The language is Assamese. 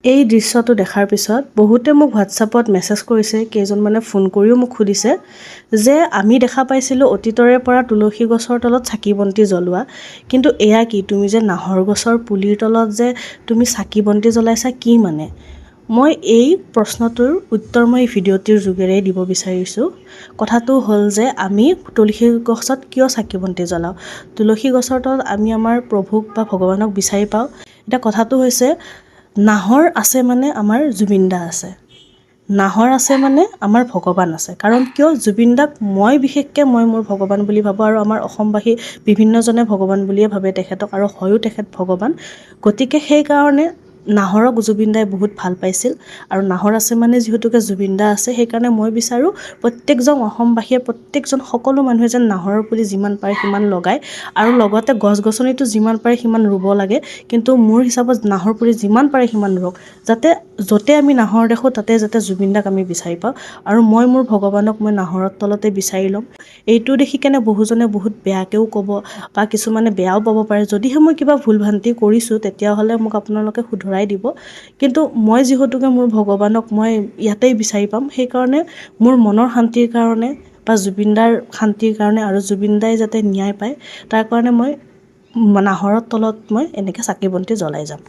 এই দৃশ্যটো দেখাৰ পিছত বহুতে মোক হোৱাটছআপত মেছেজ কৰিছে, কেইজনমানে ফোন কৰিও মোক সুধিছে যে আমি দেখা পাইছিলোঁ অতীতৰে পৰা তুলসী গছৰ তলত চাকি বন্তি জ্বলোৱা, কিন্তু এয়া কি, তুমি যে নাহৰ গছৰ পুলিৰ তলত যে তুমি চাকি বন্তি জ্বলাইছা, কি মানে? মই এই প্ৰশ্নটোৰ উত্তৰ মই এই ভিডিঅ'টিৰ যোগেৰে দিব বিচাৰিছোঁ। কথাটো হ'ল যে আমি তুলসী গছত কিয় চাকি বন্তি জ্বলাওঁ? তুলসী গছৰ তলত আমি আমাৰ প্ৰভুক বা ভগৱানক বিচাৰি পাওঁ। এতিয়া কথাটো হৈছে, নাহৰ আছে মানে আমাৰ জুবিন দা আছে, নাহৰ আছে মানে আমাৰ ভগৱান আছে। কাৰণ কিয়, জুবিন দাক বিশেষকৈ মই মোৰ ভগৱান বুলি ভাবোঁ, আৰু আমাৰ অসমবাসী বিভিন্নজনে ভগৱান বুলিয়ে ভাবে তেখেতক, আৰু হয়ো তেখেত ভগৱান। গতিকে সেইকাৰণে নাহৰক জুবিন দাই বহুত ভাল পাইছিল, আৰু নাহৰ আছে মানে যিহেতুকে জুবিন দা আছে, সেইকাৰণে মই বিচাৰোঁ প্ৰত্যেকজন অসমবাসীয়ে, প্ৰত্যেকজন সকলো মানুহে যেন নাহৰৰ পুলি যিমান পাৰে সিমান লগায়, আৰু লগতে গছ গছনিটো যিমান পাৰে সিমান ৰুব লাগে। কিন্তু মোৰ হিচাপত নাহৰ পুলি যিমান পাৰে সিমান ৰুওক, যাতে য'তে আমি নাহৰ দেখোঁ তাতে যাতে জুবিন দাক আমি বিচাৰি পাওঁ, আৰু মই মোৰ ভগৱানক মই নাহৰৰ তলতে বিচাৰি ল'ম। এইটো দেখি কেনে বহুজনে বহুত বেয়াকৈও ক'ব, বা কিছুমানে বেয়াও পাব পাৰে। যদিহে মই কিবা ভুল ভ্ৰান্তি কৰিছোঁ তেতিয়াহ'লে মোক আপোনালোকে শুধৰাই দিব। কিন্তু মই যিহেতুকে মোৰ ভগৱানক মই ইয়াতেই বিচাৰি পাম, সেইকাৰণে মোৰ মনৰ শান্তিৰ কাৰণে বা জুবিন দাৰ শান্তিৰ কাৰণে, আৰু জুবিন দাই যাতে ন্যায় পায় তাৰ কাৰণে মই নাহৰৰ তলত মই এনেকৈ চাকি বন্তি জ্বলাই যাম।